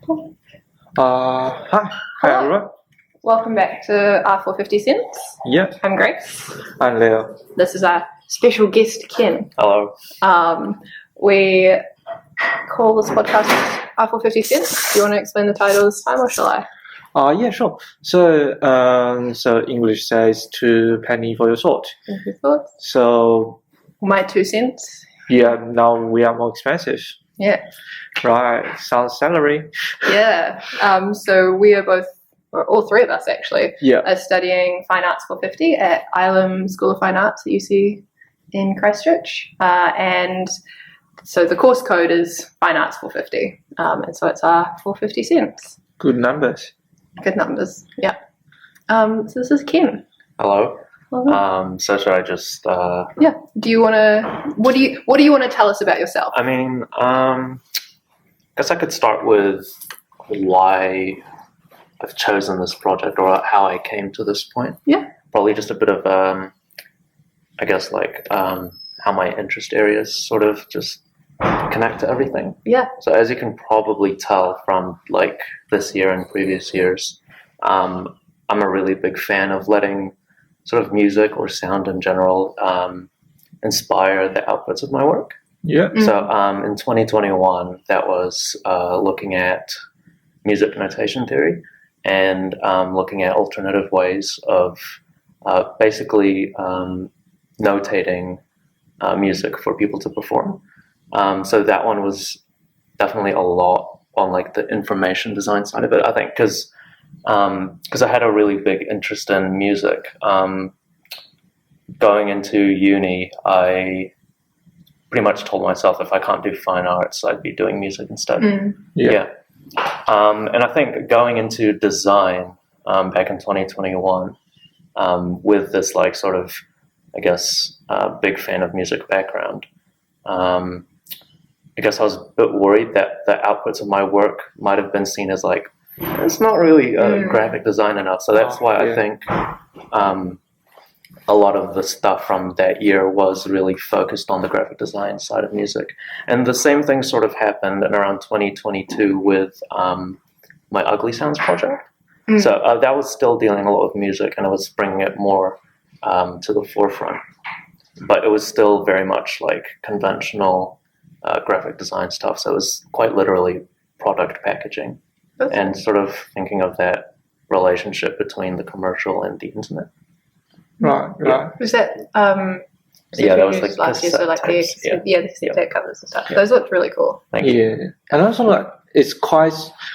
Hi Hello. everyone. Welcome back to R450 Yeah, I'm Grace. I'm Leo. This is our special guest, Ken. Hello. We call this podcast R450. Do you want to explain the title this time, or shall I? Yeah, sure. So English says 2 penny for your salt. Your thoughts? So My 2 cents. yeah, now we are more expensive. Yeah. Right, sounds salary. Yeah. So we are both, or all three of us actually, Yeah. are studying Fine Arts 450 at Ilam School of Fine Arts at UC in Christchurch. And so the course code is Fine Arts 450. And so it's our 450 cents. Good numbers. Good numbers. Yeah. So this is Ken. Hello. Welcome. So should I just? Yeah. Do you want to? What do you want to tell us about yourself? I mean, guess I could start with why I've chosen this project or how I came to this point. Yeah. Probably just a bit of, I guess, like how my interest areas sort of just connect to everything. Yeah. So as you can probably tell from like this year and previous years, I'm a really big fan of letting sort of music or sound in general inspire the outputs of my work. Yeah. So in 2021, that was looking at music notation theory and looking at alternative ways of basically notating music for people to perform. So that one was definitely a lot on like the information design side of it, I think, because I had a really big interest in music. Going into uni, I pretty much told myself if I can't do fine arts, I'd be doing music instead. Yeah. And I think going into design back in 2021 with this like sort of, I guess, big fan of music background, I guess I was a bit worried that the outputs of my work might have been seen as like, it's not really graphic design enough. So that's why I think a lot of the stuff from that year was really focused on the graphic design side of music. And the same thing sort of happened in around 2022 with my Ugly Sounds project. So that was still dealing a lot with music, and it was bringing it more to the forefront. But it was still very much like conventional graphic design stuff. So it was quite literally product packaging and sort of thinking of that relationship between the commercial and the internet. Right. Was that that was like last year? So like the tapes, tape covers and stuff. Those looked really cool. Thank you. Yeah. And also like it's quite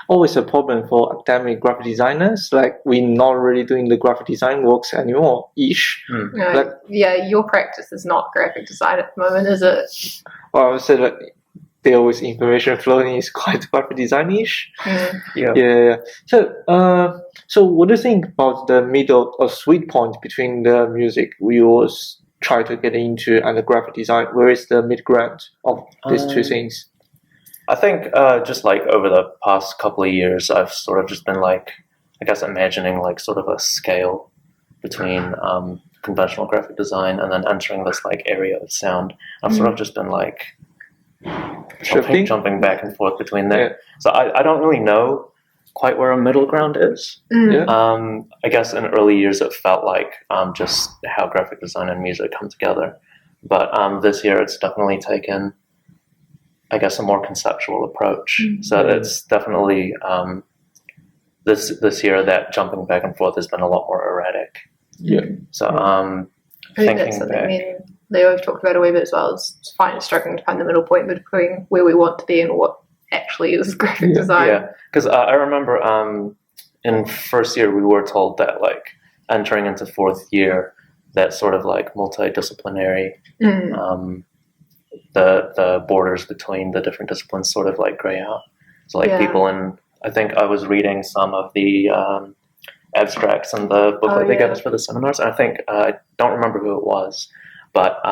always a problem for academic graphic designers. Like we're not really doing the graphic design works anymore ish. Like, your practice is not graphic design at the moment, is it? well, I would say like there was information flowing is quite graphic design-ish. Yeah. So what do you think about the middle or sweet point between the music we always try to get into and the graphic design? Where is the mid ground of these two things? I think just like over the past couple of years, I've sort of just been like, I guess, imagining like sort of a scale between conventional graphic design and then entering this like area of sound. I've sort of just been like jumping back and forth between there. Yeah. So I don't really know quite where a middle ground is. I guess in early years it felt like just how graphic design and music come together. But this year it's definitely taken, I guess, a more conceptual approach. So it's definitely this year that jumping back and forth has been a lot more erratic. Yeah. So I think that's something me and Leo have talked about a wee bit as well, is struggling to find the middle point between where we want to be and what actually is graphic design. Yeah, because I remember in first year we were told that like entering into fourth year, that sort of like multidisciplinary, the borders between the different disciplines sort of like gray out. So like people in, I think I was reading some of the abstracts and the booklet they gave us for the seminars. I think I don't remember who it was, but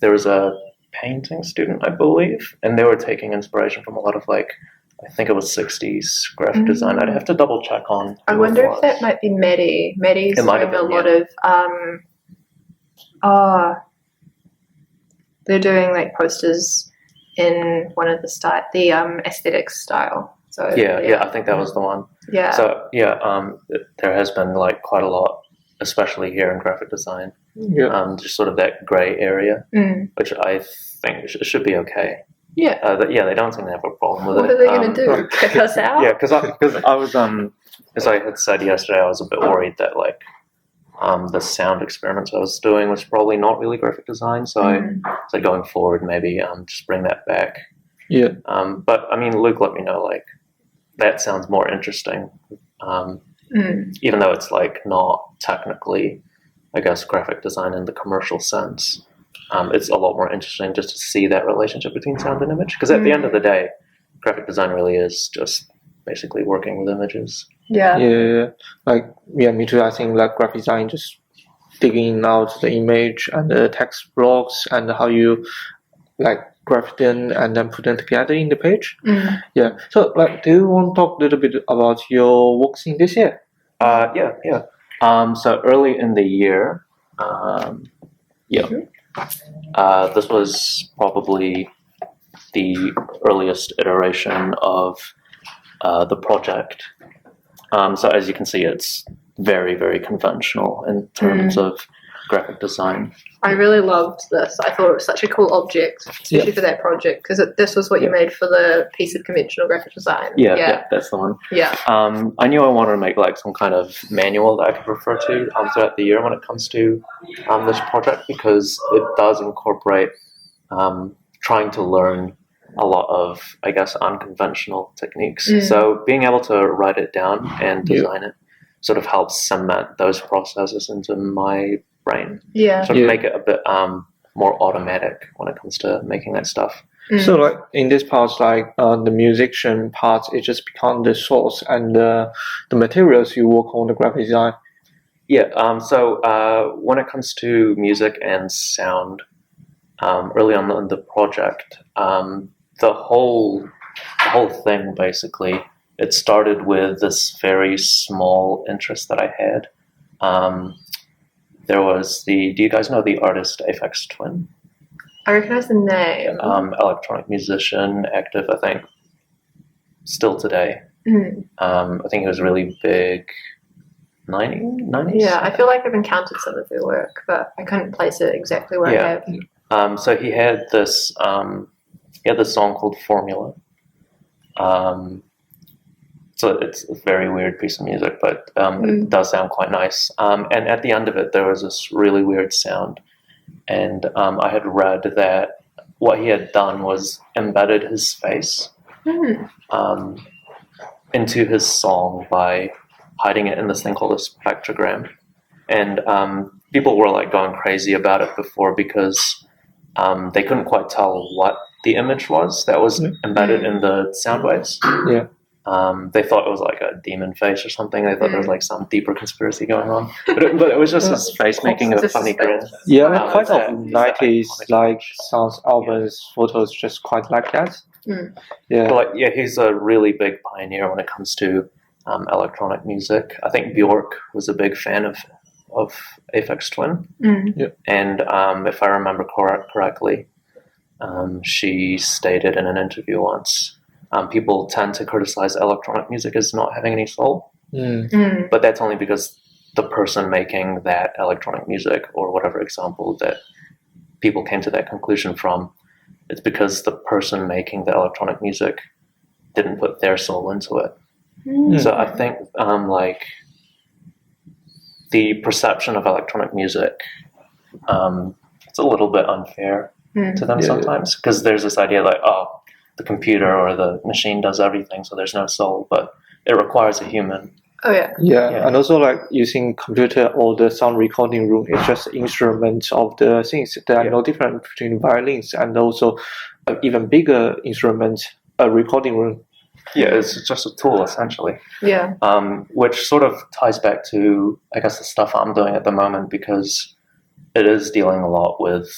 there was a painting student, I believe, and they were taking inspiration from a lot of like, I think it was 60s graphic design. I'd have to double check on. I wonder if that might be Maddie. Maddie's doing a lot of they're doing like posters in one of the aesthetics style. So yeah, I think that was the one. Yeah. So there has been like quite a lot, especially here in graphic design. Yeah. Just sort of that grey area, which I think should be okay. Yeah. They don't seem to have a problem with What it. are they going to do? Kick us out? Yeah, because I was as I had said yesterday, I was a bit worried that like the sound experiments I was doing was probably not really graphic design. So so going forward, maybe just bring that back. Yeah. But I mean, Luke let me know like that sounds more interesting, even though it's like not technically, I guess, graphic design in the commercial sense. It's a lot more interesting just to see that relationship between sound and image. Because at the end of the day, graphic design really is just basically working with images. Yeah. Like, me too. I think like graphic design just digging out the image and the text blocks and how you like graph them and then put them together in the page. Yeah. So like, do you want to talk a little bit about your works in this year? Yeah. So early in the year, this was probably the earliest iteration of the project. So as you can see, it's very, very conventional in terms of graphic design. I really loved this. I thought it was such a cool object, especially for that project, because this was what you made for the piece of conventional graphic design. Yeah, that's the one. Yeah. I knew I wanted to make like some kind of manual that I could refer to throughout the year when it comes to this project, because it does incorporate trying to learn a lot of, I guess, unconventional techniques. So being able to write it down and design it sort of helps cement those processes into my brain. Sort of make it a bit more automatic when it comes to making that stuff. So like in this part, like the musician part, it just becomes the source and the materials you work on the graphic design. Yeah. So when it comes to music and sound, early on in the project, the whole thing basically, it started with this very small interest that I had. There was do you guys know the artist Ep3? I recognize the name. Electronic musician, active, I think, still today. I think he was really big 90s? Yeah, I feel like I've encountered some of their work, but I couldn't place it exactly where I have. So he had this song called Formula. So it's a very weird piece of music, but it does sound quite nice. And at the end of it, there was this really weird sound. And I had read that what he had done was embedded his face into his song by hiding it in this thing called a spectrogram. And people were like going crazy about it before because they couldn't quite tell what the image was that was embedded in the sound waves. Yeah. They thought it was like a demon face or something. They thought there was like some deeper conspiracy going on. But it was just his face making a funny grin. Yeah, quite of 90s like sounds albums, photos just quite like that. But he's a really big pioneer when it comes to electronic music. I think Bjork was a big fan of Ep3. And if I remember correctly, she stated in an interview once, people tend to criticize electronic music as not having any soul. But that's only because the person making that electronic music, or whatever example that people came to that conclusion from, it's because the person making the electronic music didn't put their soul into it. So I think like the perception of electronic music, it's a little bit unfair to them sometimes, because there's this idea like, oh, the computer or the machine does everything, so there's no soul, but it requires a human. Yeah, and also like using computer or the sound recording room, it's just instruments of the things. There are no difference between violins and also even bigger instruments, a recording room. Yeah, it's just a tool essentially. Yeah. Which sort of ties back to, I guess, the stuff I'm doing at the moment, because it is dealing a lot with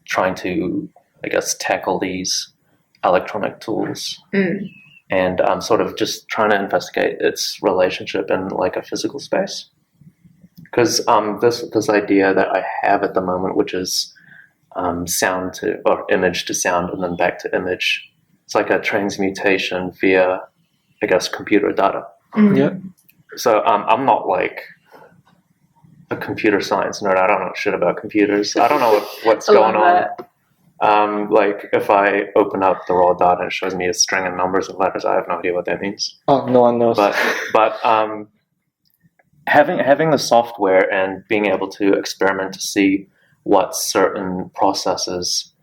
trying to, I guess, tackle these electronic tools. And I'm sort of just trying to investigate its relationship in like a physical space. Because this idea that I have at the moment, which is sound to, or image to sound and then back to image, it's like a transmutation via I guess, computer data. Yeah. So I'm not like a computer science nerd. I don't know shit about computers. I don't know what's going on. Like if I open up the raw data and it shows me a string of numbers and letters, I have no idea what that means. Oh, no one knows. But having the software and being able to experiment to see what certain processes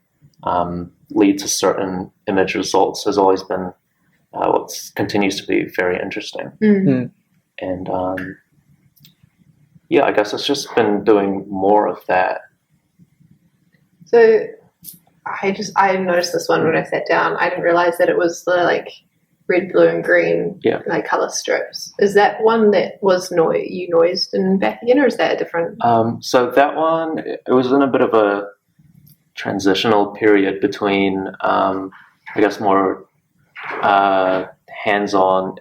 lead to certain image results has always been what continues to be very interesting. And yeah, I guess it's just been doing more of that. So I noticed this one when I sat down. I didn't realize that it was the like red, blue, and green like color strips. Is that one that was you noised and back again, or is that a different? So that one, it was in a bit of a transitional period between, I guess, more hands-on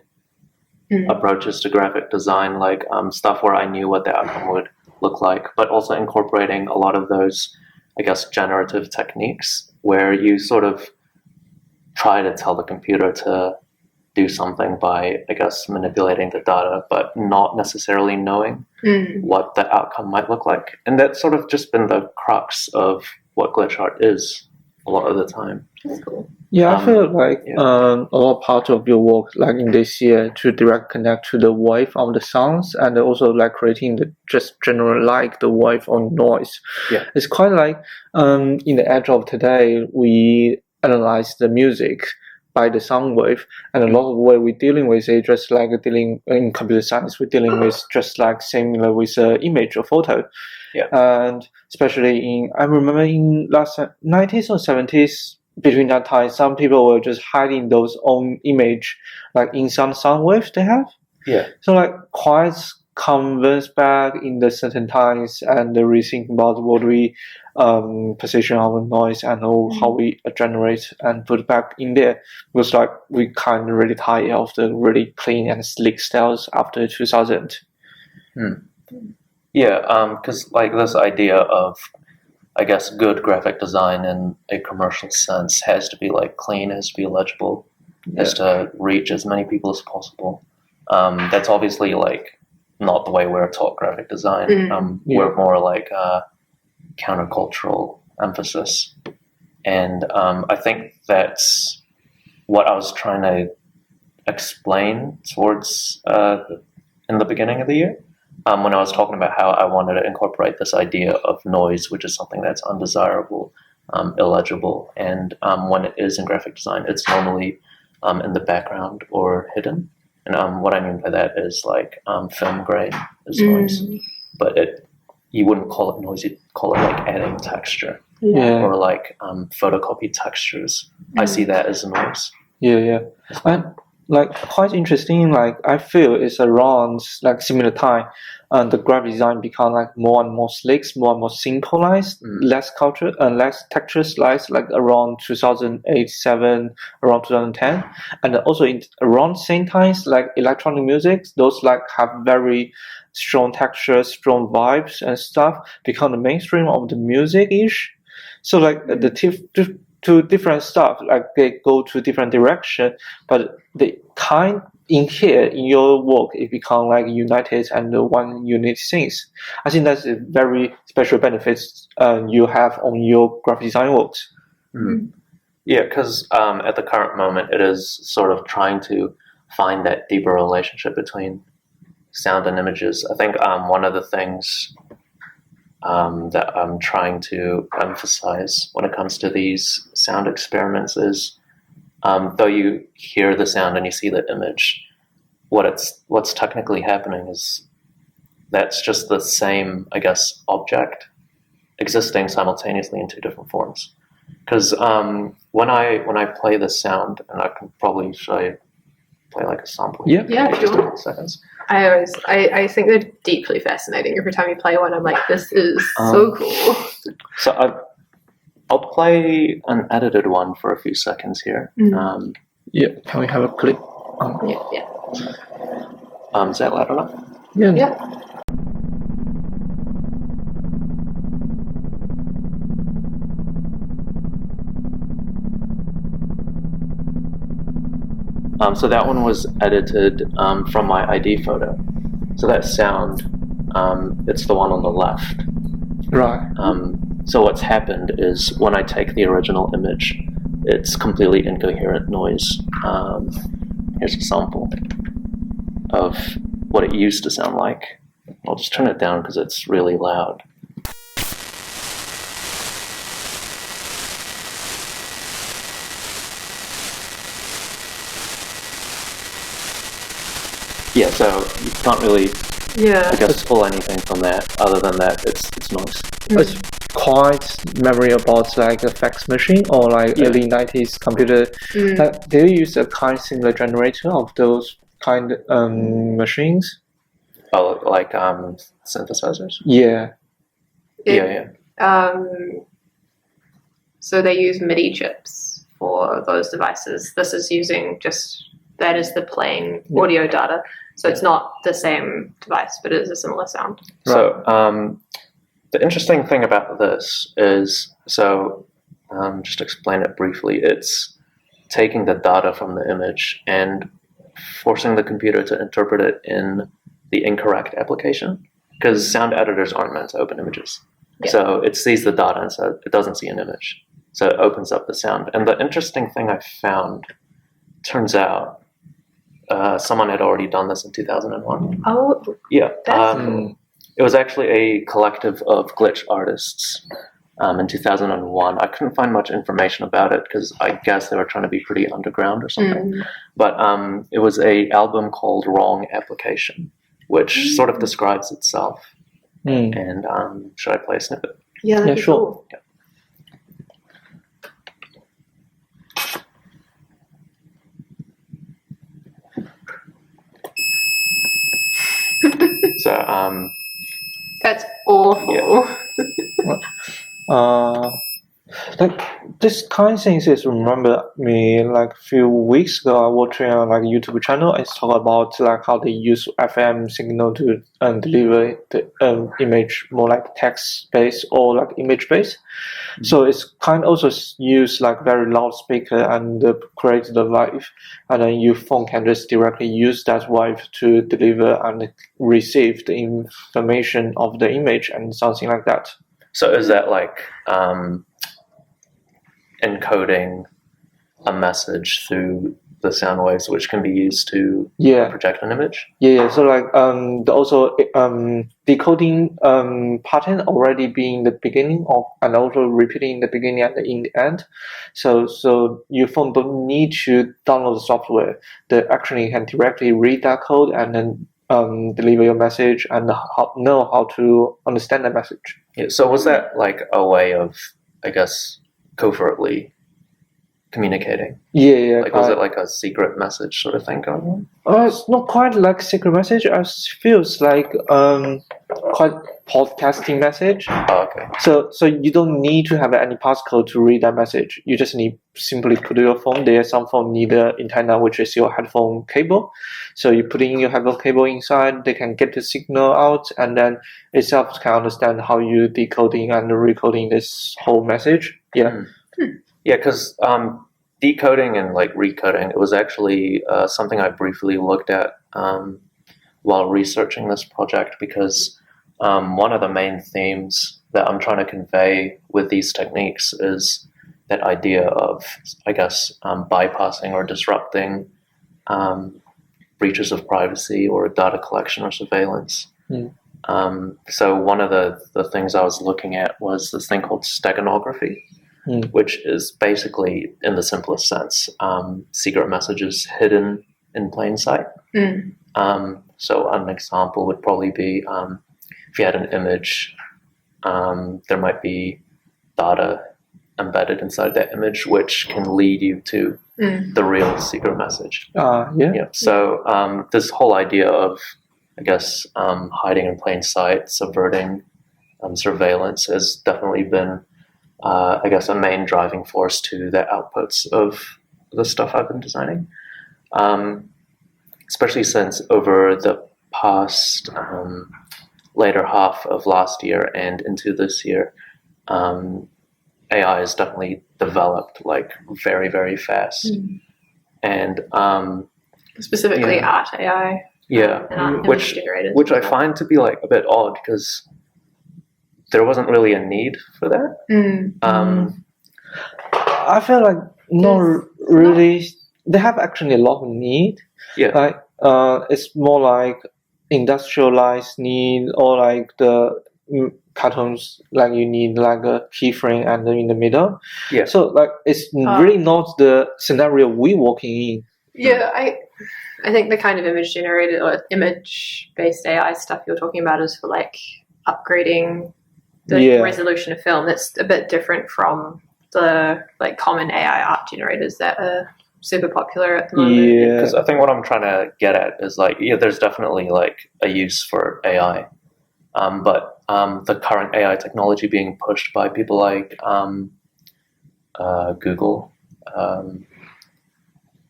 approaches to graphic design, like stuff where I knew what the outcome would look like, but also incorporating a lot of those, I guess, generative techniques where you sort of try to tell the computer to do something by, I guess, manipulating the data, but not necessarily knowing what the outcome might look like. And that's sort of just been the crux of what glitch art is a lot of the time. That's cool. Yeah, I feel like a lot of part of your work, like in this year, to direct connect to the wave of the sounds, and also like creating the just general like the wave of noise. Yeah, it's quite like in the age of today, we analyze the music by the sound wave, and a lot of what we're dealing with is just like dealing in computer science. We're dealing with just like similar with an image or photo. Yeah, and especially I remember in last 90s or 70s. Between that time, some people were just hiding those own image, like in some sound waves they have. Yeah. So like quite convinced back in the certain times and rethink about what we position our noise and how we generate and put back in there. Was like we kind of really tired of the really clean and slick styles after 2000. Yeah, because like this idea of, I guess, good graphic design in a commercial sense has to be like clean, has to be legible, has to reach as many people as possible. That's obviously like not the way we're taught graphic design. We're more like countercultural emphasis. And I think that's what I was trying to explain towards in the beginning of the year. When I was talking about how I wanted to incorporate this idea of noise, which is something that's undesirable, illegible, and when it is in graphic design, it's normally in the background or hidden. And what I mean by that is like film grain is noise, but you wouldn't call it noise, you'd call it like adding texture or like photocopy textures. I see that as a noise. Like quite interesting. Like I feel it's around like similar time, and the graphic design become like more and more slick, more and more synchronized, less culture and less texture slice. Like around 2008, 7, around 2010, and also around same times like electronic music. Those like have very strong textures, strong vibes and stuff become the mainstream of the music ish. So like the two different stuff, like they go to different direction, but they kind in here in your work it become like united and one unique things. I think that's a very special benefits you have on your graphic design works. Yeah, because at the current moment it is sort of trying to find that deeper relationship between sound and images. I think one of the things that I'm trying to emphasize when it comes to these sound experiments is, though you hear the sound and you see the image, what's technically happening is that's just the same, I guess, object existing simultaneously in two different forms. Because when I play the sound, and I can probably play like a sample. Yeah, just sure. a seconds. I think they're deeply fascinating. Every time you play one, I'm like, this is so cool. So I'll play an edited one for a few seconds here. Can we have a clip? Yeah. Is that loud enough? Yeah. So that one was edited from my ID photo. So that sound, it's the one on the left. Right. So what's happened is when I take the original image, it's completely incoherent noise. Here's a sample of what it used to sound like. I'll just turn it down because it's really loud. Yeah, so you can't really, I guess, pull anything from that. Other than that, it's noise. It's quite memory about like a fax machine or like early 90s computer. Do you use a kind of similar generator of those kind machines? Oh, like synthesizers? Yeah. So they use MIDI chips for those devices. This is using that is the plain audio data. So it's not the same device, but it is a similar sound. So the interesting thing about this is, just explain it briefly, it's taking the data from the image and forcing the computer to interpret it in the incorrect application, because sound editors aren't meant to open images. Yeah. So it sees the data and so it doesn't see an image. So it opens up the sound. And the interesting thing I found, turns out, someone had already done this in 2001. Oh, yeah. That's cool. It was actually a collective of glitch artists in 2001. I couldn't find much information about it because I guess they were trying to be pretty underground or something. But it was an album called Wrong Application, which sort of describes itself. And should I play a snippet? Yeah, sure. Cool. Yeah. So that's awful. Yeah. Like this kind of things is remember me like a few weeks ago I watching like a YouTube channel. It's talk about like how they use FM signal to deliver the image more like text based or like image based. So it's kind of also use like very loud speaker and create the wave, and then your phone can just directly use that wave to deliver and receive the information of the image and something like that. So is that like encoding a message through the sound waves, which can be used to project an image? Yeah. So like also decoding pattern already being the beginning of, and also repeating the beginning and in the end. So your phone don't need to download the software. They actually can directly read that code and then deliver your message and know how to understand the message. Yeah. So was that like a way of, I guess, covertly communicating? Yeah. Like, was it like a secret message sort of thing going on? It's not quite like secret message. It feels like quite podcasting message. Oh, okay. So you don't need to have any passcode to read that message. You just need simply put your phone there. Some phone need an antenna, which is your headphone cable. So you put in your headphone cable inside. They can get the signal out, and then itself can understand how you decoding and recoding this whole message. Yeah. Yeah, because decoding and like recoding, it was actually something I briefly looked at while researching this project, because one of the main themes that I'm trying to convey with these techniques is that idea of, I guess, bypassing or disrupting breaches of privacy or data collection or surveillance. So one of the things I was looking at was this thing called steganography, which is basically, in the simplest sense, secret messages hidden in plain sight. So an example would probably be if you had an image, there might be data embedded inside that image, which can lead you to the real secret message. So this whole idea of, I guess, hiding in plain sight, subverting surveillance has definitely been, I guess, a main driving force to the outputs of the stuff I've been designing. Especially since over the past later half of last year and into this year, AI has definitely developed like very, very fast. And specifically art AI. Yeah, and image generators. which I find to be like a bit odd because there wasn't really a need for that. I feel like not really. They have actually a lot of need. Yeah. Like it's more like industrialized need, or like the cartoons, like you need like a keyframe and in the middle. Yeah. So like it's really not the scenario we working in. Yeah, I think the kind of image generated or image based AI stuff you're talking about is for like upgrading the resolution of film. That's a bit different from the like common AI art generators that are super popular at the moment. Yeah, because I think what I'm trying to get at is like, there's definitely like a use for AI, but the current AI technology being pushed by people like Google,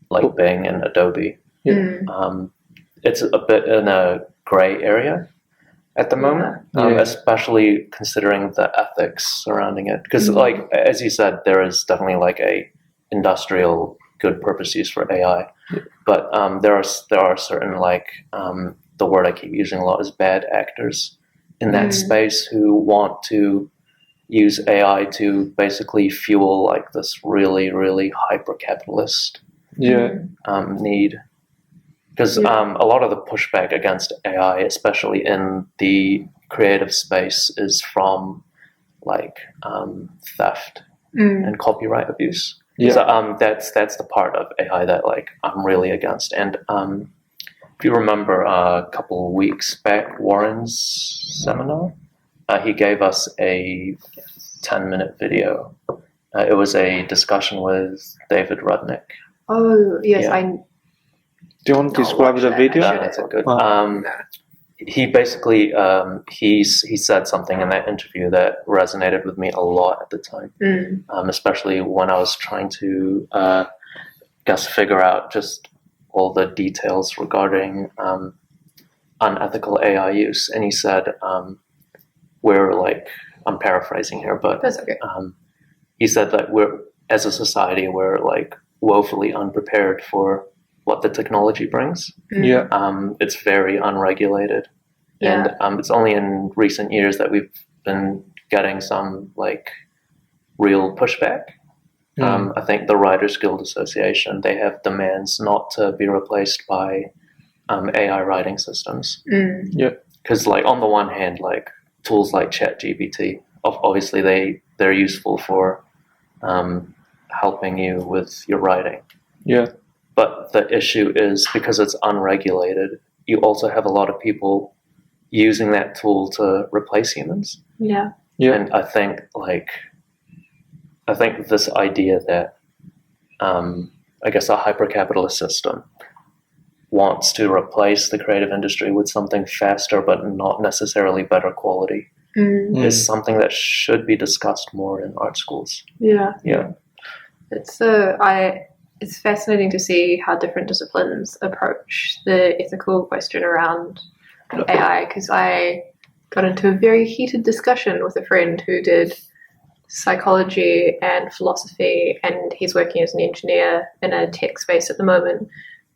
like Bing and Adobe, it's a bit in a gray area at the moment, especially considering the ethics surrounding it. Because, like as you said, there is definitely like a industrial good purpose use for AI, but there are certain like the word I keep using a lot is bad actors in that space who want to use AI to basically fuel like this really, really hyper capitalist need. Because a lot of the pushback against AI, especially in the creative space, is from like theft and copyright abuse. So that's the part of AI that like I'm really against. And if you remember a couple of weeks back, Warren's seminar, he gave us a 10-minute video. It was a discussion with David Rudnick. Oh yes, Do you want to describe the video? No, that's all good. He basically he said something in that interview that resonated with me a lot at the time, especially when I was trying to figure out just all the details regarding unethical AI use. And he said, we're like, I'm paraphrasing here, but that's okay. He said that as a society, we're like woefully unprepared for what the technology brings. It's very unregulated, and it's only in recent years that we've been getting some like real pushback. I think the Writers Guild Association, they have demands not to be replaced by AI writing systems. Because like on the one hand, like tools like ChatGPT, obviously they're useful for helping you with your writing. But the issue is because it's unregulated, you also have a lot of people using that tool to replace humans. And I think this idea that I guess a hyper-capitalist system wants to replace the creative industry with something faster but not necessarily better quality is something that should be discussed more in art schools. It's fascinating to see how different disciplines approach the ethical question around AI, because I got into a very heated discussion with a friend who did psychology and philosophy, and he's working as an engineer in a tech space at the moment,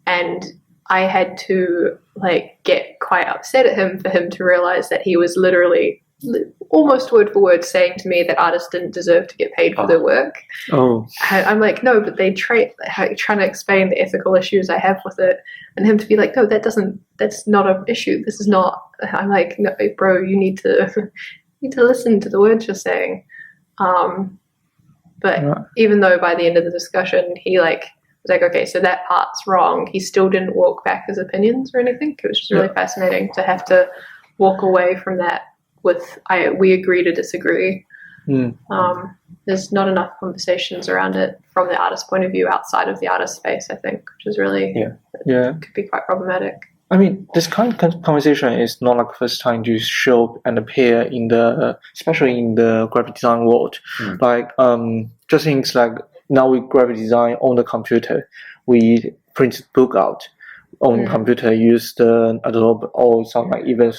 and I had to like get quite upset at him for him to realize that he was literally almost word for word saying to me that artists didn't deserve to get paid for their work. I'm like, no, but they trying to explain the ethical issues I have with it, and him to be like, no, that's not an issue. This is not. I'm like, no, bro, you need to listen to the words you're saying. But even though by the end of the discussion he like was like, okay, so that part's wrong, he still didn't walk back his opinions or anything. It was just really fascinating to have to walk away from that with we agree to disagree. There's not enough conversations around it from the artist's point of view outside of the artist space, I think, which is really could be quite problematic. I mean, this kind of conversation is not like the first time to show and appear in especially in the graphic design world. Like, just things like now we graphic design on the computer, we print book out. own computer, use the Adobe or some like even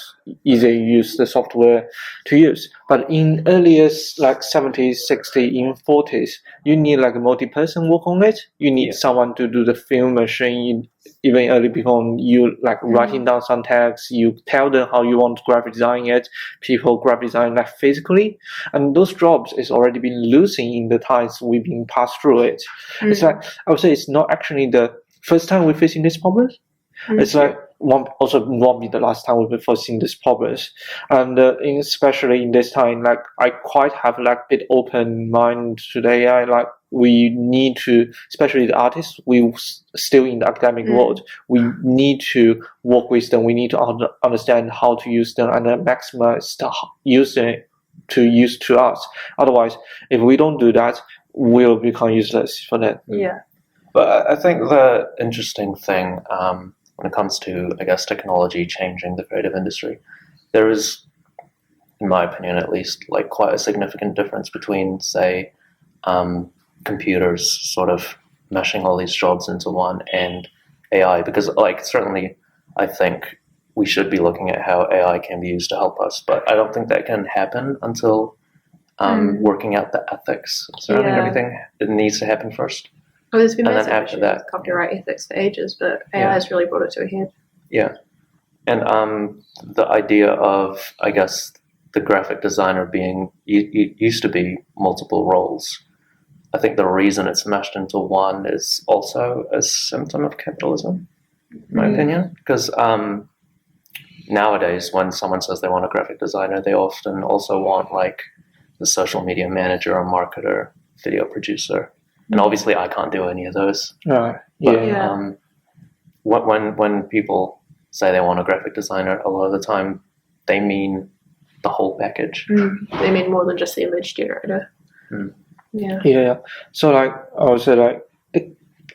easier use the software to use. But in earliest like 70s, 60s, in 40s, you need like a multi-person work on it. You need someone to do the film machine. Even early before you like writing down some text, you tell them how you want to graphic design it. People graphic design that physically, and those jobs is already been losing in the times we've been passed through it. It's like I would say it's not actually the first time we're facing this problem. It's like won't be the last time we'll be facing these problems, and especially in this time, like I quite have like a bit open mind to the AI. Like we need to, especially the artists, we still in the academic world. We need to work with them. We need to understand how to use them and maximize the using to use to us. Otherwise, if we don't do that, we'll become useless for that. Yeah. But I think the interesting thing when it comes to, I guess, technology changing the creative industry, there is, in my opinion at least, like quite a significant difference between, say, computers sort of meshing all these jobs into one and AI. Because, like, certainly I think we should be looking at how AI can be used to help us, but I don't think that can happen until working out the ethics surrounding everything. It needs to happen first. Well, there's been and massive then after issues that, with copyright ethics for ages, but AI has really brought it to a head. Yeah. And the idea of, I guess, the graphic designer being, used to be multiple roles. I think the reason it's meshed into one is also a symptom of capitalism, in my opinion. Because nowadays, when someone says they want a graphic designer, they often also want like the social media manager or marketer, video producer. And obviously, I can't do any of those. Right. But when people say they want a graphic designer, a lot of the time they mean the whole package. They mean more than just the image generator. Yeah. So like I would say like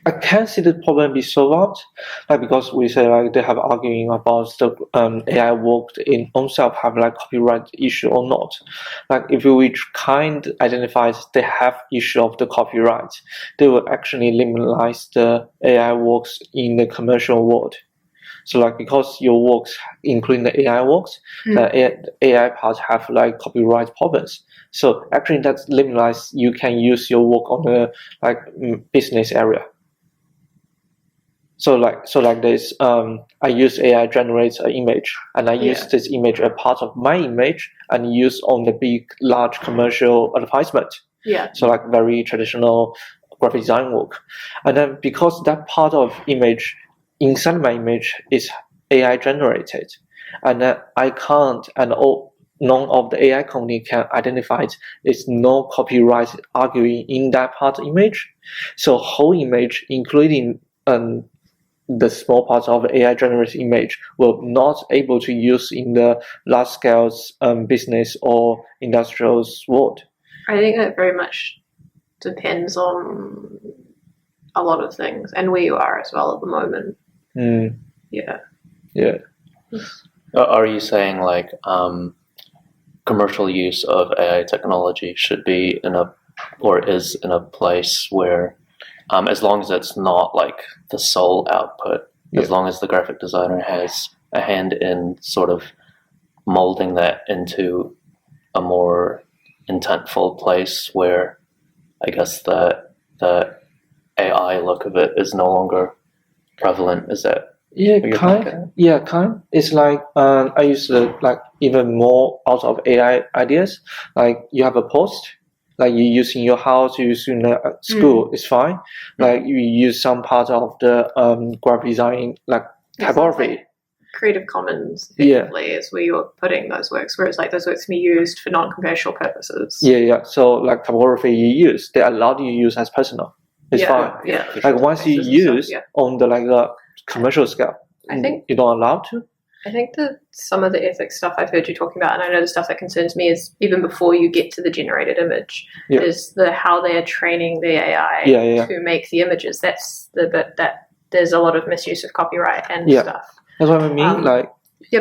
I can see the problem be solved, like because we say like they have arguing about the AI work in own self have like copyright issue or not. Like if we kind identifies they have issue of the copyright, they will actually limitize the AI works in the commercial world. So like because your works, including the AI works, the AI part have like copyright problems. So actually that's limits you can use your work on the like business area. So like this, I use AI generates an image, and I use this image as part of my image and use on the big, large commercial advertisement. Yeah. So like very traditional graphic design work, and then because that part of image inside my image is AI generated, and then I can't none of the AI company can identify it. There's no copyright arguing in that part of image, so whole image, including the small parts of AI generated image will not able to use in the large scale business or industrial world. I think that very much depends on a lot of things and where you are as well at the moment. Yeah. Are you saying like commercial use of AI technology should be is in a place where as long as it's not like the sole output, as long as the graphic designer has a hand in sort of molding that into a more intentful place where I guess the AI look of it is no longer prevalent? Is that kind. It's like I use like even more out of AI ideas. Like you have a post, like you use in your house, you use in the school, it's fine. Like you use some part of the graphic design, like typography. Like Creative Commons effectively is where you're putting those works, whereas like those works can be used for non-commercial purposes. So like typography you use, they allow you to use as personal. It's fine. Like once you use on the like the commercial scale, I think you don't allow to. I think that some of the ethics stuff I've heard you talking about, and I know the stuff that concerns me is even before you get to the generated image, is how they are training the AI to make the images. That's the bit that there's a lot of misuse of copyright and stuff. That's what I mean.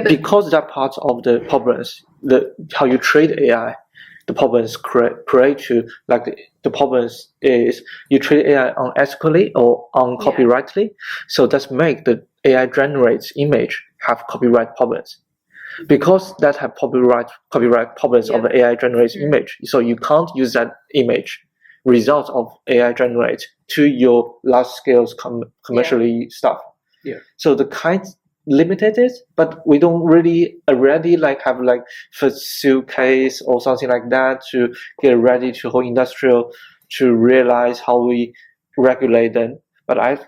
Because that part of the problems, how you treat AI, the problems create to like the problems is you treat AI unethically or uncopyrightly. So that's make the AI generates image have copyright problems. Because that have copyright problems of the AI generates image, so you can't use that image result of AI generate to your large scale commercially stuff. Yeah. So the kind limited it, but we don't really already like have like first case or something like that to get ready to whole industrial to realize how we regulate them. But I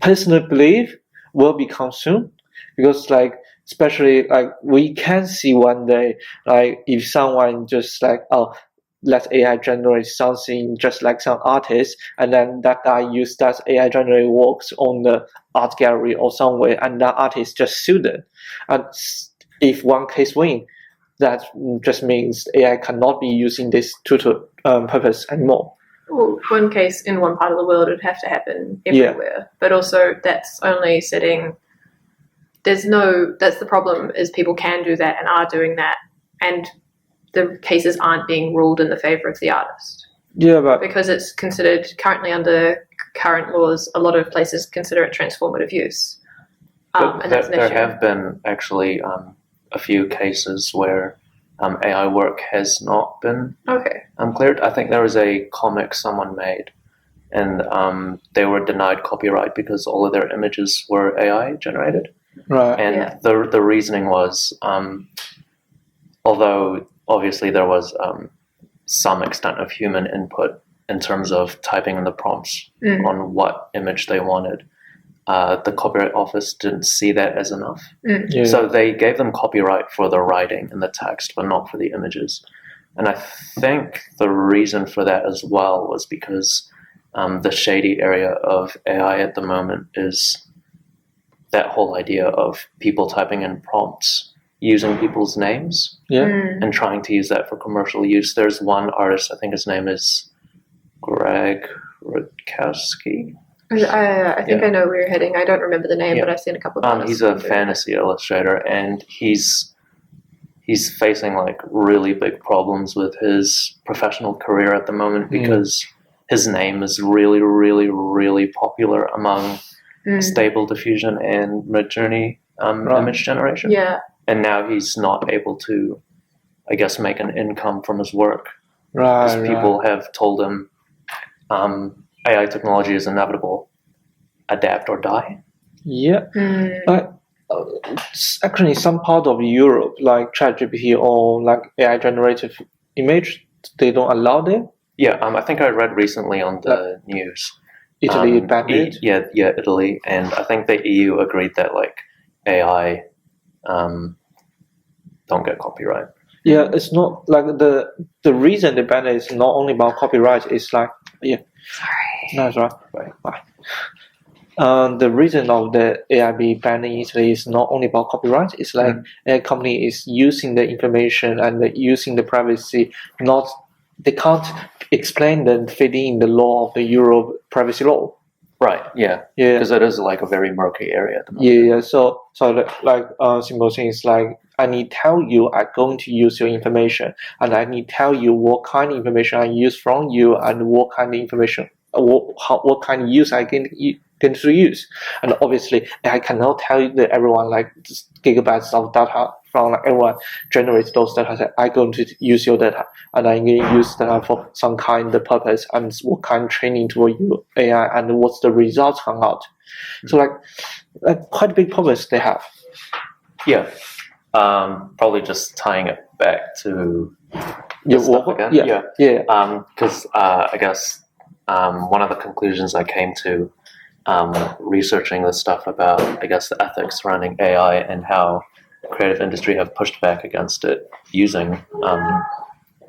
personally believe will become soon, because like especially like we can see one day like if someone just like let AI generate something just like some artist, and then that guy use that AI generated works on the art gallery or somewhere, and that artist just sued them. And if one case win, that just means AI cannot be using this purpose anymore. Well, one case in one part of the world would have to happen everywhere, but also that's only setting. That's the problem, is people can do that and are doing that, and the cases aren't being ruled in the favor of the artist. Yeah, but because it's considered currently under current laws, a lot of places consider it transformative use. And that's an issue. There have been actually a few cases where AI work has not been cleared. I think there was a comic someone made, and they were denied copyright because all of their images were AI generated. Right. And the reasoning was, although obviously there was some extent of human input in terms of typing in the prompts on what image they wanted, the Copyright Office didn't see that as enough. Yeah. So they gave them copyright for the writing and the text, but not for the images. And I think the reason for that as well was because the shady area of AI at the moment is that whole idea of people typing in prompts using people's names and trying to use that for commercial use. There's one artist, I think his name is Greg Rutkowski. I think I know where you're heading. I don't remember the name, but I've seen a couple of he's a fantasy illustrator, and he's facing like really big problems with his professional career at the moment because his name is really, really, really popular among Stable Diffusion and Midjourney image generation. Yeah. And now he's not able to, I guess, make an income from his work. Right. Because people have told him AI technology is inevitable. Adapt or die. Yeah. Like, actually, some part of Europe, like ChatGPT or like AI generative image, they don't allow it. Yeah, I think I read recently on the news. Italy banned it. Yeah, Italy, and I think the EU agreed that like AI don't get copyright. Yeah, it's not like the reason they ban it is not only about copyright. It's like Sorry. No, it's right. The reason of the AI being banned in Italy is not only about copyright. It's like a company is using the information and using the privacy. They can't explain and fit in the law of the Euro privacy law. Right. Yeah. Because it is like a very murky area at the moment. Yeah. So like simple thing is like I need to tell you I'm going to use your information, and I need to tell you what kind of information I use from you, and what kind of information, what kind of use I can to use. And obviously, I cannot tell everyone like gigabytes of data from like everyone generates those data. That I'm going to use your data, and I'm going to use data for some kind of purpose, and what kind of training to your AI, and what's the results come out. So like quite big problems they have. Yeah. Probably just tying it back to your work again. Yeah. Because I guess one of the conclusions I came to researching this stuff about, I guess, the ethics surrounding AI and how the creative industry have pushed back against it using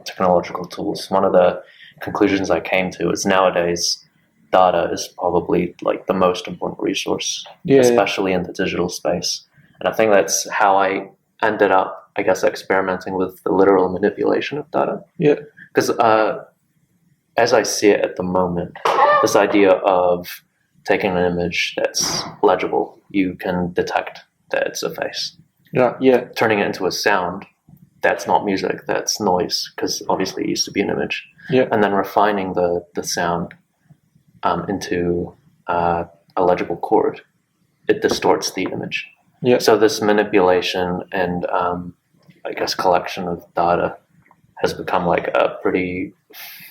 technological tools. One of the conclusions I came to is nowadays data is probably like the most important resource, especially in the digital space. And I think that's how I ended up, I guess, experimenting with the literal manipulation of data. Yeah. Because as I see it at the moment, this idea of taking an image that's legible, you can detect that it's a face. Yeah. Turning it into a sound, that's not music, that's noise, because obviously it used to be an image. Yeah. And then refining the sound into a legible chord it distorts the image. Yeah. So this manipulation and I guess collection of data has become like a pretty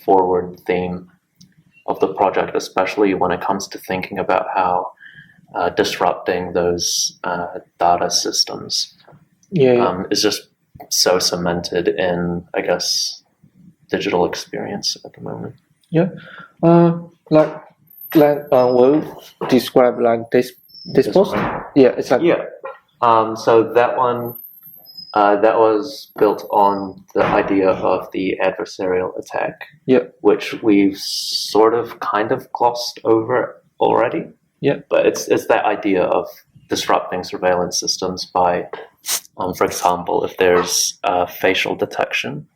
forward theme of the project, especially when it comes to thinking about how disrupting those data systems is just so cemented in, I guess, digital experience at the moment. Yeah. We'll describe like this post. Right? Yeah, it's like So that one that was built on the idea of the adversarial attack. Yeah. Which we've sort of kind of glossed over already. Yeah. But it's that idea of disrupting surveillance systems by, for example, if there's facial detection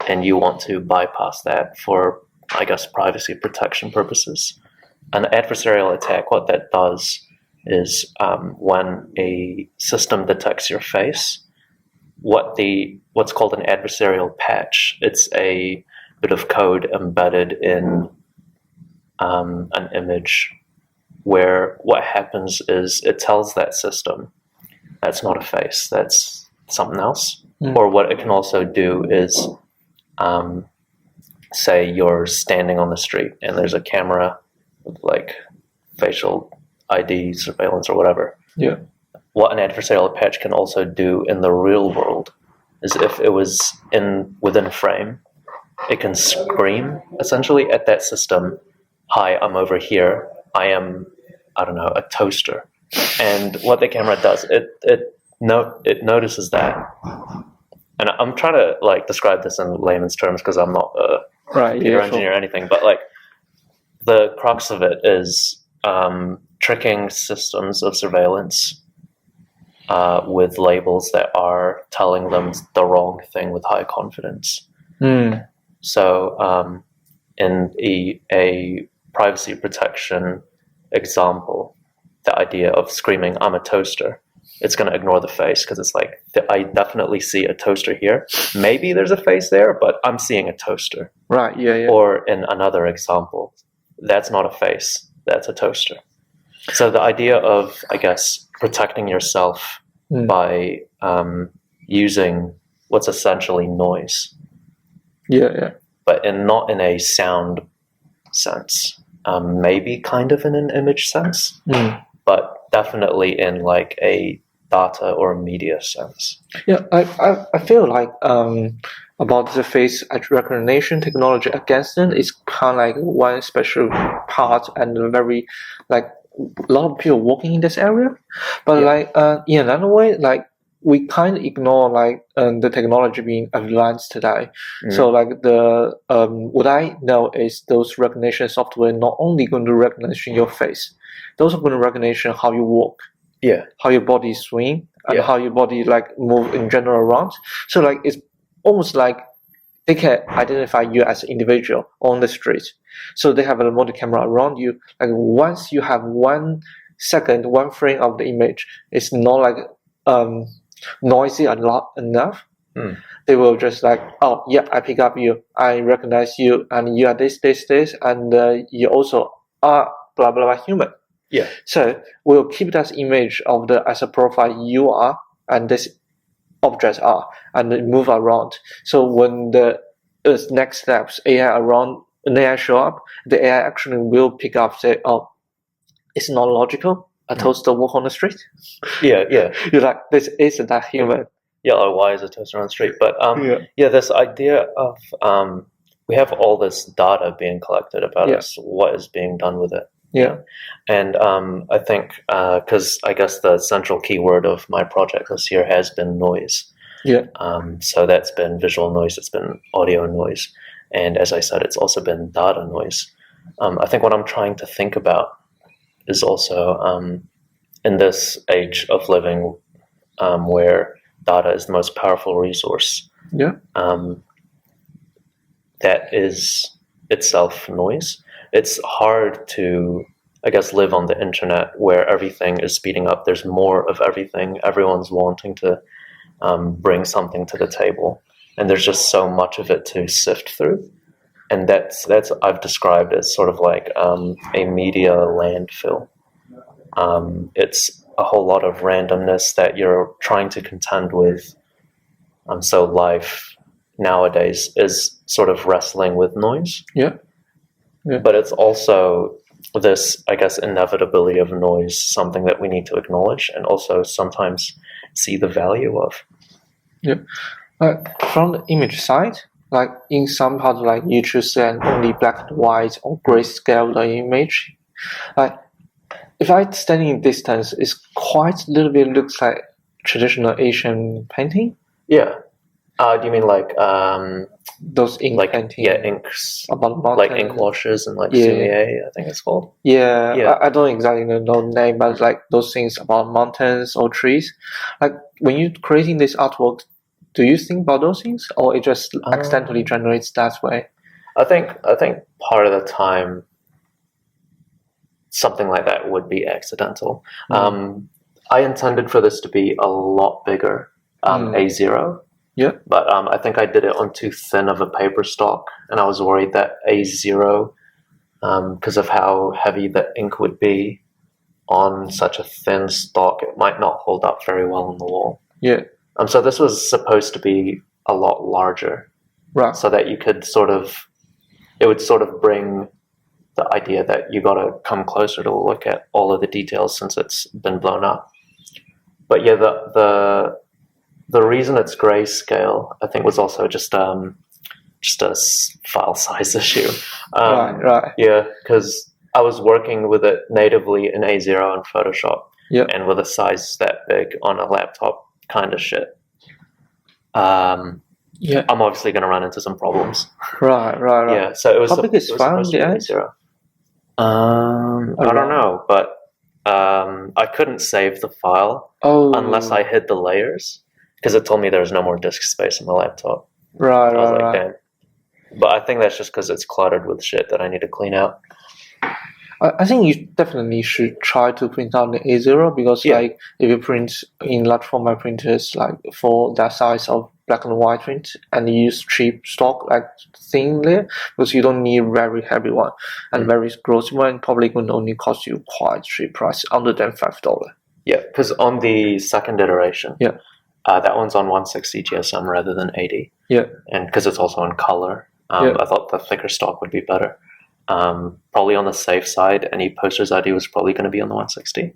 and you want to bypass that for, I guess, privacy protection purposes. An adversarial attack, what that does is when a system detects your face, what's called an adversarial patch. It's a bit of code embedded in an image where what happens is it tells that system that's not a face, that's something else. Or what it can also do is say you're standing on the street and there's a camera with like facial ID surveillance or whatever. Yeah. What an adversarial patch can also do in the real world is if it was within a frame, it can scream essentially at that system, "Hi, I'm over here. I am, I don't know, a toaster." And what the camera does, it notices that. And I'm trying to like describe this in layman's terms because I'm not a computer engineer or anything, but like the crux of it is tricking systems of surveillance with labels that are telling them the wrong thing with high confidence. So in a privacy protection example, the idea of screaming, "I'm a toaster," it's going to ignore the face because it's like, I definitely see a toaster here. Maybe there's a face there, but I'm seeing a toaster. Right, yeah. Or in another example, that's not a face, that's a toaster. So the idea of, I guess, protecting yourself by using what's essentially noise. Yeah. But not in a sound sense. Maybe kind of in an image sense. But definitely in like a data or media sense. Yeah, I feel like about the face recognition technology against it is kind of like one special part and very like a lot of people working in this area. But like in another way, like we kind of ignore like the technology being advanced today. So like the what I know is those recognition software not only going to recognize your face, those are going to recognize how you walk, how your body swing, and how your body like move in general around. So like it's almost like they can identify you as an individual on the street. So they have a remote camera around you. Like once you have 1 second, one frame of the image, it's not like noisy enough. They will just like, "Oh yeah, I pick up you, I recognize you, and you are this, and you also are blah blah blah human." Yeah. So we'll keep that image of as a profile you are and this objects are and move around. So when the next steps AI show up, the AI actually will pick up, say, "Oh, it's not logical. A toaster walk on the street." Yeah. You're like, "This isn't that human." Yeah, or why is a toaster on the street? But this idea of we have all this data being collected about us, what is being done with it. Yeah. And I think because I guess the central keyword of my project this year has been noise. Yeah. So that's been visual noise, it's been audio noise, and as I said, it's also been data noise. I think what I'm trying to think about is also in this age of living where data is the most powerful resource. Yeah. That is itself noise. It's hard to, I guess, live on the internet where everything is speeding up. There's more of everything. Everyone's wanting to bring something to the table, and there's just so much of it to sift through. And that's I've described as sort of like a media landfill. It's a whole lot of randomness that you're trying to contend with. So life nowadays is sort of wrestling with noise. Yeah. But it's also this, I guess, inevitability of noise, something that we need to acknowledge and also sometimes see the value of. Yeah. From the image side, like in some parts, like you choose only black and white or grayscale the image. Like if I stand in distance, it's quite a little bit looks like traditional Asian painting. Yeah. Do you mean like those ink like painting? Yeah, inks, about like ink washes and like Yeah. sumie, I think it's called. Yeah, Yeah. I don't exactly know the name, but like those things about mountains or trees. Like when you're creating this artwork, do you think about those things, or it just accidentally generates that way? I think part of the time something like that would be accidental. I intended for this to be a lot bigger, A0. Yeah. But I think I did it on too thin of a paper stock, and I was worried that A0, because of how heavy the ink would be on such a thin stock, it might not hold up very well on the wall. Yeah. So this was supposed to be a lot larger, Right. so that you could it would sort of bring the idea that you got to come closer to look at all of the details since it's been blown up. But yeah, the reason it's grayscale, I think, was also just a file size issue. Right. Yeah, because I was working with it natively in A0 in Photoshop, and with a size that big on a laptop, kind of shit. I'm obviously going to run into some problems. Right. Yeah, so it was. How big is file in the end? A0. I don't know, but I couldn't save the file unless I hid the layers, because it told me there was no more disk space on the laptop. Right. I was like, damn. But I think that's just because it's cluttered with shit that I need to clean out. I think you definitely should try to print out the A0, because like if you print in large format printers, like for that size of black and white print, and you use cheap stock like thin layer, because you don't need very heavy one, and very gross one probably going to only cost you quite cheap price, under than $5. Yeah, because on the second iteration, that one's on 160 GSM rather than 80. Yeah, and because it's also in color, I thought the thicker stock would be better. Probably on the safe side, any poster's ID was probably going to be on the 160.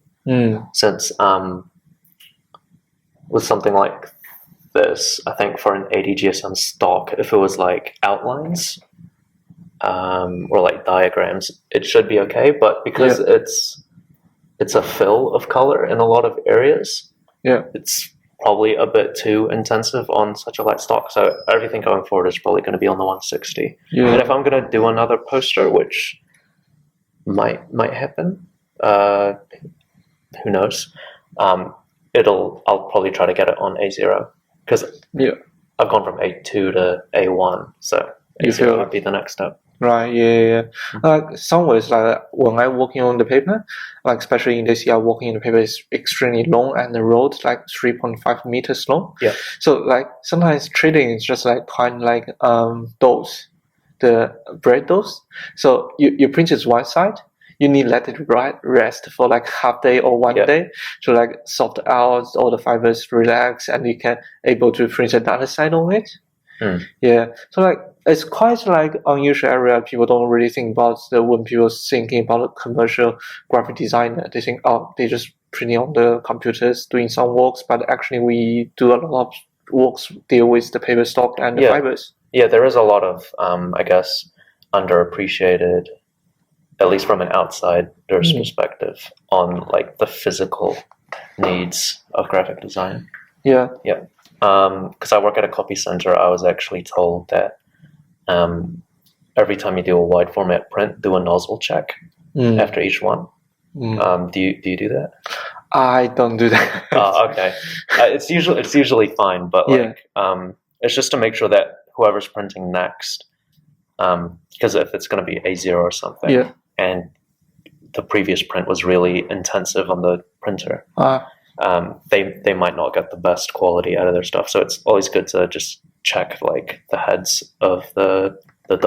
Since with something like this, I think for an 80 GSM stock, if it was like outlines or like diagrams, it should be okay. But because it's a fill of color in a lot of areas, it's probably a bit too intensive on such a light stock. So everything going forward is probably going to be on the 160. And if I'm going to do another poster, which might happen, who knows? I'll probably try to get it on A0, because I've gone from A2 to A1, so A0 would be the next step. Right, yeah. Like some ways, like when I'm working on the paper, like especially in this year, working in the paper is extremely long, and the road like 3.5 meters long. Yeah. So like sometimes trading is just like kind of like doughs, the bread doughs. So you print it one side, you need to let it rest for like half day or one day to like soft out all the fibers, relax, and you can able to print another side on it. Yeah, so like it's quite like unusual area. People don't really think about when people thinking about a commercial graphic designer. They think, they just printing on the computers, doing some works, but actually we do a lot of works deal with the paper stock and the fibers. Yeah, there is a lot of I guess underappreciated, at least from an outsider's perspective, on like the physical needs of graphic design. Yeah. Because I work at a copy center, I was actually told that every time you do a wide format print, do a nozzle check after each one. Do you do that? I don't do that. Okay. It's usually fine, but like it's just to make sure that whoever's printing next, because if it's going to be A0 or something, and the previous print was really intensive on the printer, they might not get the best quality out of their stuff. So it's always good to just check like the heads of the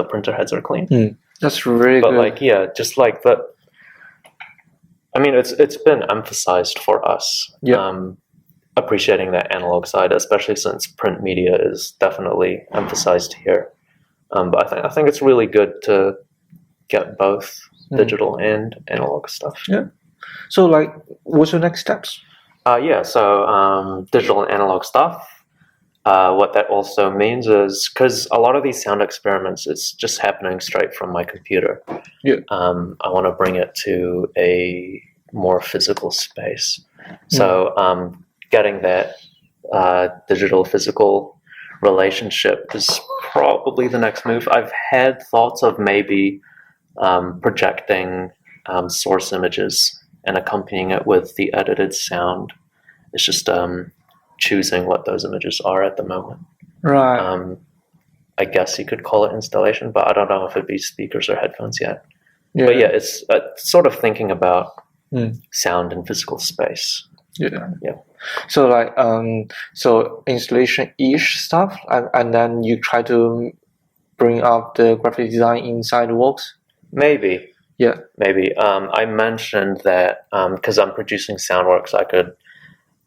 printer heads are clean. That's really good. But like just like I mean, it's been emphasized for us. Appreciating that analog side, especially since print media is definitely emphasized here. But I think it's really good to get both digital and analog stuff. Yeah. So, like, what's your next steps? So digital and analog stuff. What that also means is, because a lot of these sound experiments, it's just happening straight from my computer. I want to bring it to a more physical space. So getting that digital physical relationship is probably the next move. I've had thoughts of maybe projecting source images and accompanying it with the edited sound. It's just choosing what those images are at the moment. Right. I guess you could call it installation, but I don't know if it'd be speakers or headphones yet. Yeah. But yeah, it's sort of thinking about sound in physical space. Yeah. Yeah. So like so installation-ish stuff, and then you try to bring up the graphic design inside the works. Maybe. Yeah. Maybe. I mentioned that because I'm producing Soundworks, I could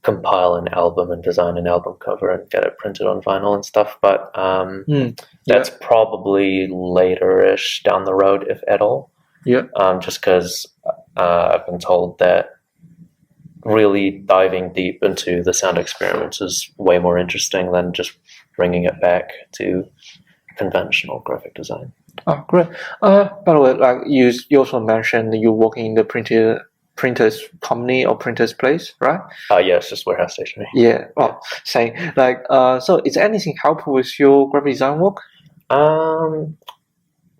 compile an album and design an album cover and get it printed on vinyl and stuff. But that's probably later-ish down the road, if at all. Yeah. Just because I've been told that really diving deep into the sound experiments is way more interesting than just bringing it back to conventional graphic design. Oh, great. By the way, like you also mentioned you working in the printers company or printers place, right? Yeah, it's just warehouse stationery. Yeah. Oh, same. Like, so is anything helpful with your graphic design work?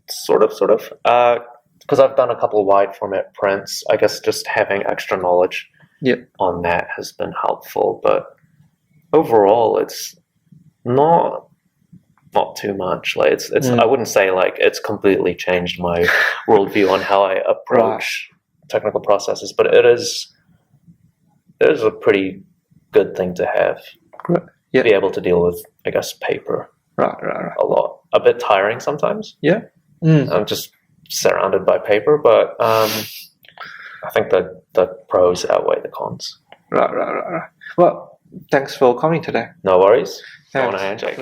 Sort of. Because I've done a couple of wide format prints, I guess just having extra knowledge on that has been helpful. But overall, it's not too much. Like it's I wouldn't say like it's completely changed my worldview on how I approach technical processes, but it is a pretty good thing to have. Be able to deal with, I guess, paper a lot. A bit tiring sometimes. I'm just surrounded by paper, but I think that the pros outweigh the cons. Right. Well, thanks for coming today. No worries. Thanks. Go on, handshake.